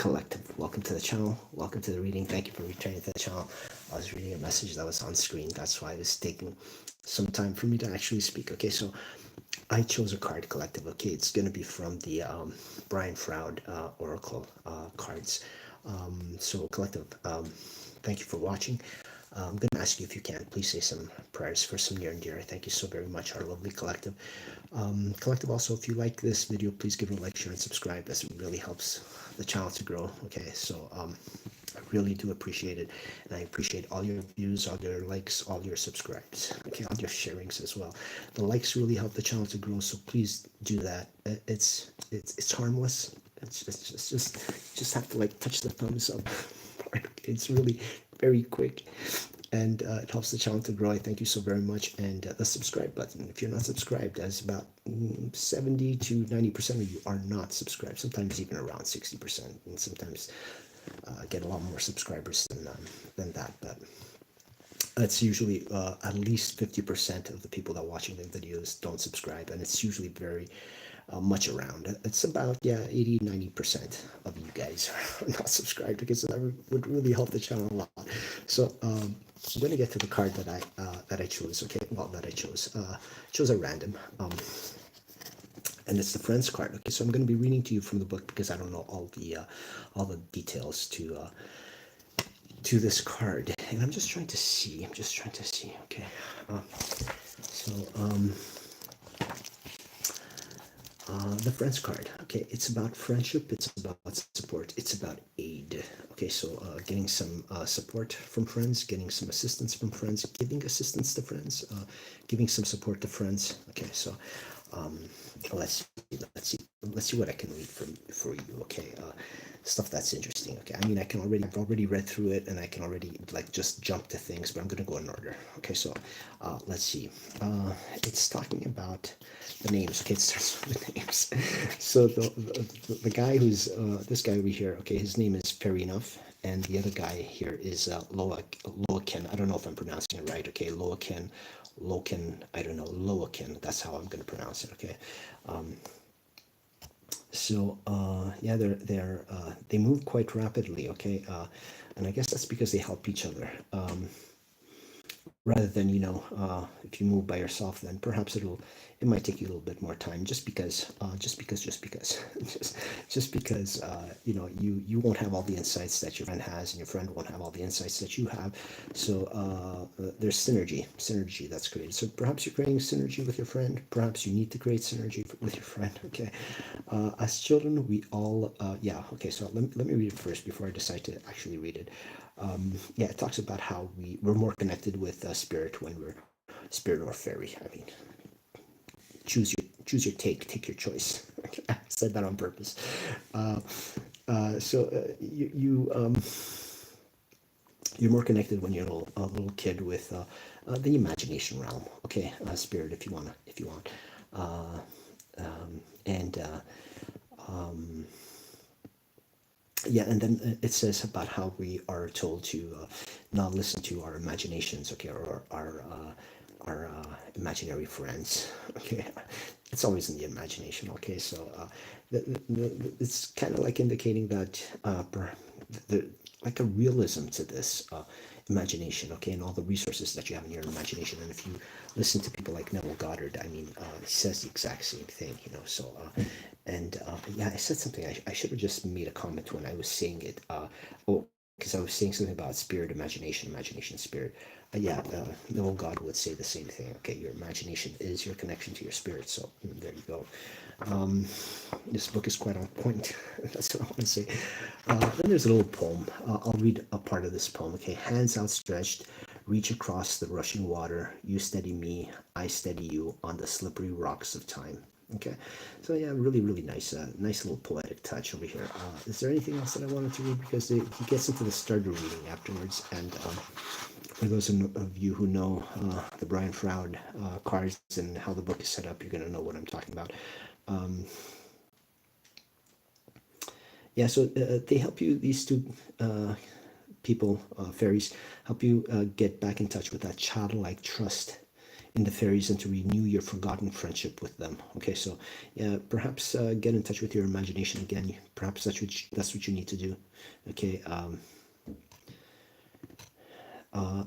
Collective. Welcome to the channel. Welcome to the reading. Thank you for returning to the channel. I was reading a message that was on screen. That's why it was taking some time for me to actually speak. Okay, so I chose a card collective. Okay, it's going to be from the Brian Froud Oracle cards. So collective, thank you for watching. I'm going to ask you, if you can, please say some prayers for some near and dear. Thank you so very much, our lovely collective. Collective, also, if you like this video, please give it a like, share, and subscribe. This really helps the channel to grow. Okay, so I really do appreciate it, and I appreciate all your views, all your likes, all your subscribes, okay, all your sharings as well. The likes really help the channel to grow, so please do that. It's harmless. It's just have to like touch the thumbs up. It's really very quick, and it helps the channel to grow. I thank you so very much. And the subscribe button, if you're not subscribed, as about 70 to 90% of you are not subscribed, sometimes even around 60%, and sometimes get a lot more subscribers than that, but it's usually at least 50% of the people that are watching the videos don't subscribe, and it's usually very much around. It's about 80-90% of you guys are not subscribed, because that would really help the channel a lot. So I'm going to get to the card that I chose. Okay, well, that I chose a random, and it's the Friends card. Okay, so I'm going to be reading to you from the book, because I don't know all the details to this card, and I'm just trying to see. Okay, so the Friends card. Okay, it's about friendship, it's about support, it's about aid. Okay, so getting some support from friends, getting some assistance from friends, giving assistance to friends, giving some support to friends. Okay, so let's see what I can read for you. Okay, stuff that's interesting. Okay, I mean, I've already read through it, and I can already like just jump to things, but I'm gonna go in order. Okay, so let's see. It's talking about the names. Okay, it starts with the names. So the guy who's this guy over here. Okay, his name is Fair Enough, and the other guy here is Loaken. I don't know if I'm pronouncing it right. Okay, Loken, I don't know, Loaken. That's how I'm going to pronounce it. Okay, so yeah, they move quite rapidly. Okay, and I guess that's because they help each other. Rather than, if you move by yourself, then perhaps it might take you a little bit more time, just because just because you won't have all the insights that your friend has, and your friend won't have all the insights that you have. So there's synergy that's created. So perhaps you're creating synergy with your friend, perhaps you need to create synergy with your friend. Okay, as children, we all okay, so let me read it first before I decide to actually read it. Yeah, it talks about how we're more connected with spirit when we're spirit or fairy. I mean, choose your take your choice. I said that on purpose. So you're more connected when you're a little kid with the imagination realm. Okay, spirit, if you want, and yeah, and then it says about how we are told to not listen to our imaginations, okay, or our imaginary friends. Okay, it's always in the imagination. Okay, so it's kind of like indicating that like a realism to this imagination, okay, and all the resources that you have in your imagination. And if you listen to people like Neville Goddard, I mean, he says the exact same thing, so and yeah, I said something. I should have just made a comment when I was saying it. Oh, because I was saying something about spirit, imagination, spirit. Yeah, Neville Goddard would say the same thing. Okay, your imagination is your connection to your spirit. So there you go. This book is quite on point. That's what I want to say. Then there's a little poem. I'll read a part of this poem. Okay, hands outstretched, reach across the rushing water. You steady me, I steady you on the slippery rocks of time. Okay, so yeah, really nice, nice little poetic touch over here. Is there anything else that I wanted to read? Because he gets into the starter reading afterwards, and for those of you who know the Brian Froud cards and how the book is set up, you're going to know what I'm talking about. Yeah, so they help you, these two people, fairies, help you get back in touch with that childlike trust in the fairies and to renew your forgotten friendship with them. Okay, so yeah, perhaps get in touch with your imagination again. Perhaps that's what you need to do. Okay,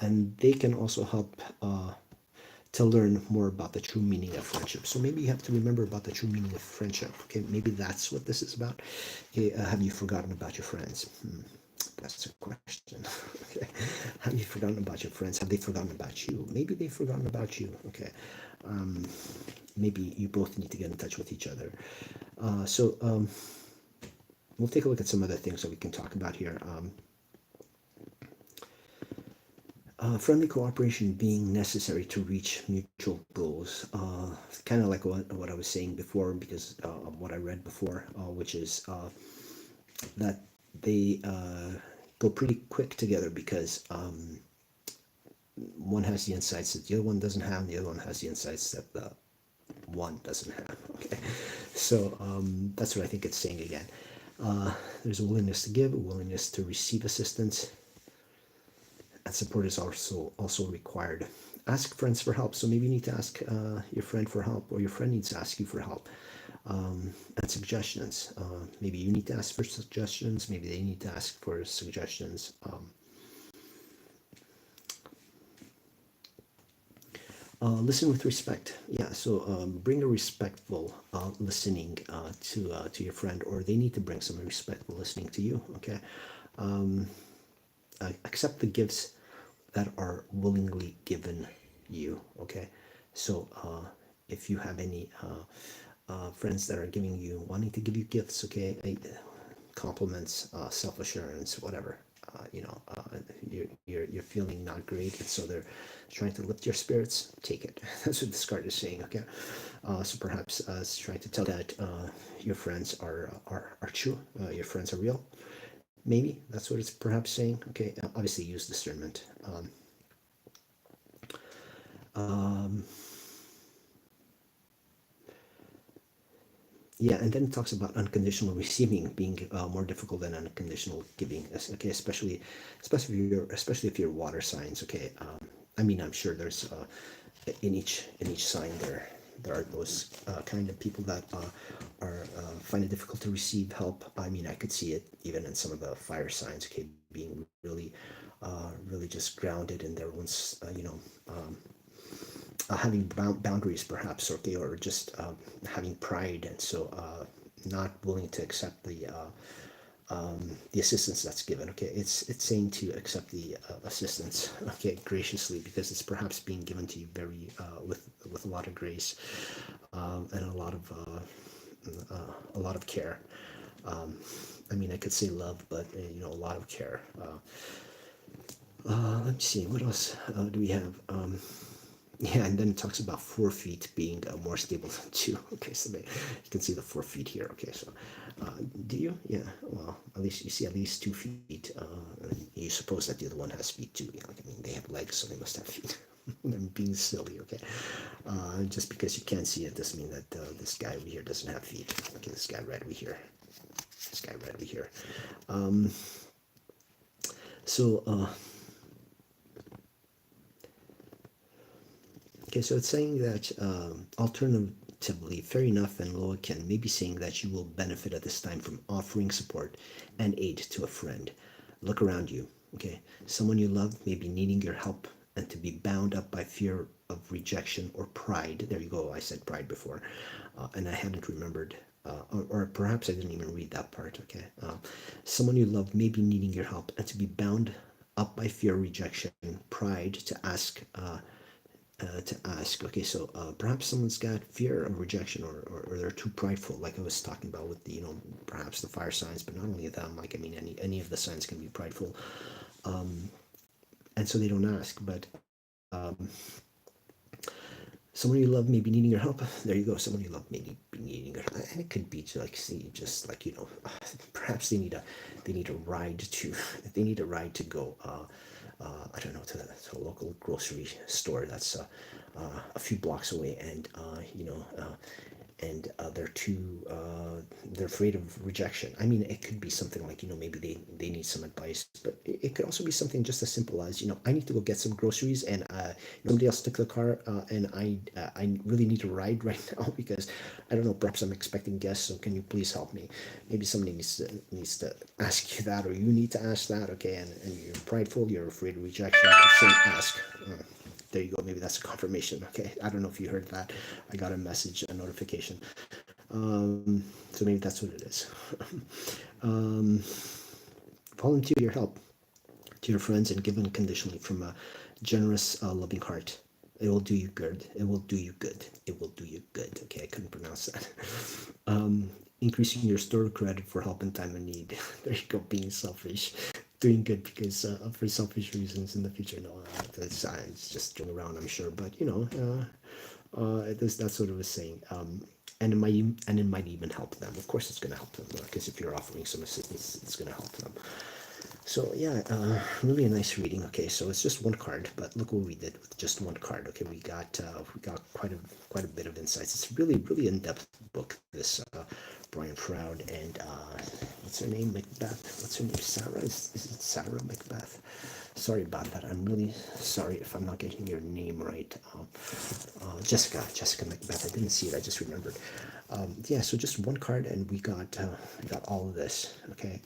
and they can also help to learn more about the true meaning of friendship. So maybe you have to remember about the true meaning of friendship. Okay, maybe that's what this is about. Okay, have you forgotten about your friends? That's a question. Okay, have you forgotten about your friends? Have they forgotten about you? Maybe they've forgotten about you. Okay, maybe you both need to get in touch with each other. We'll take a look at some other things that we can talk about here. Friendly cooperation being necessary to reach mutual goals. Kind of like what I was saying before, because of what I read before, which is that they go pretty quick together because one has the insights that the other one doesn't have, and the other one has the insights that the one doesn't have. Okay, so that's what I think it's saying again. There's a willingness to give, a willingness to receive assistance, and support is also required. Ask friends for help. So maybe you need to ask your friend for help, or your friend needs to ask you for help. And suggestions. Maybe you need to ask for suggestions. Maybe they need to ask for suggestions. Listen with respect. Yeah, so bring a respectful listening to your friend, or they need to bring some respectful listening to you. Okay, accept the gifts that are willingly given you. Okay, so if you have any friends that are wanting to give you gifts, okay, compliments, self-assurance, whatever, you're feeling not great, and so they're trying to lift your spirits, take it. That's what this card is saying. Okay, so perhaps it's trying to tell that your friends are true, your friends are real. Maybe that's what it's perhaps saying. Okay, obviously use discernment. Yeah, and then it talks about unconditional receiving being more difficult than unconditional giving. Okay, especially if you're water signs. Okay, I mean, I'm sure there's in each sign there are those kind of people that are find it difficult to receive help. I mean, I could see it even in some of the fire signs. Okay, being really just grounded in their own, having boundaries perhaps, okay, or just having pride, and so not willing to accept the assistance that's given. Okay, it's saying to accept the assistance, okay, graciously, because it's perhaps being given to you very with a lot of grace, and a lot of care. I mean, I could say love, but a lot of care. Let me see, what else do we have? Yeah, and then it talks about 4 feet being more stable than 2. Okay, so you can see the 4 feet here. Okay, so do you? Yeah, well, at least you see at least 2 feet. You suppose that the other one has feet too. Like, I mean, they have legs, so they must have feet. I'm being silly, okay? Just because you can't see it doesn't mean that this guy over here doesn't have feet. Okay, this guy right over here. This guy right over here. Okay, so it's saying that alternatively, fair enough and Loa can maybe saying that you will benefit at this time from offering support and aid to a friend. Look around you, okay? Someone you love may be needing your help, and to be bound up by fear of rejection or pride. There you go, I said pride before, and I hadn't remembered. Or perhaps I didn't even read that part, okay? Someone you love may be needing your help, and to be bound up by fear, rejection, pride, to ask. Okay, so perhaps someone's got fear of rejection, or they're too prideful, like I was talking about with the perhaps the fire signs, but not only them. Like, I mean, any of the signs can be prideful, and so they don't ask. But someone you love may be needing your help. There you go. Someone you love may be needing your help. And it could be like, see, just like perhaps they need a ride to they need a ride to go. I don't know, to a local grocery store that's a few blocks away, and and they're afraid of rejection. I mean, it could be something like, maybe they need some advice, but it could also be something just as simple as, I need to go get some groceries, and somebody else took the car, and I really need to ride right now because I don't know, perhaps I'm expecting guests, so can you please help me? Maybe somebody needs to ask you that, or you need to ask that, okay? And you're prideful, you're afraid of rejection, say ask. There you go. Maybe that's a confirmation. Okay. I don't know if you heard that. I got a message, a notification. So maybe that's what it is. um, Volunteer your help to your friends and give unconditionally from a generous, loving heart. It will do you good. It will do you good. It will do you good. Okay, I couldn't pronounce that. Increasing your store credit for help in time of need. There you go. Being selfish, doing good because for selfish reasons in the future. No, it's just joking around, I'm sure. But that's what it was saying. And it might even help them. Of course, it's going to help them because if you're offering some assistance, it's going to help them. So yeah, really a nice reading. Okay, so it's just one card, but look what we did with just one card. Okay, we got quite a bit of insights. It's really in-depth book. This Brian Froud and what's her name? Macbeth. What's her name? Sarah. Is it Sarah Macbeth? Sorry about that. I'm really sorry if I'm not getting your name right. Jessica Macbeth. I didn't see it. I just remembered. Yeah. So just one card, and we got all of this. Okay.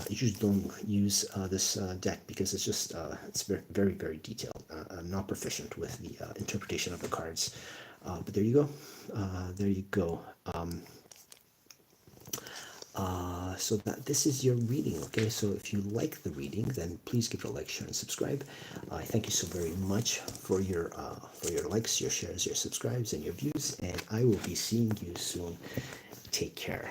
You just don't use this deck because it's very, very, very detailed. I'm not proficient with the interpretation of the cards, but there you go. There you go. So that this is your reading. Okay, so if you like the reading, then please give it a like, share, and subscribe. I thank you so very much for your likes, your shares, your subscribes, and your views. And I will be seeing you soon. Take care.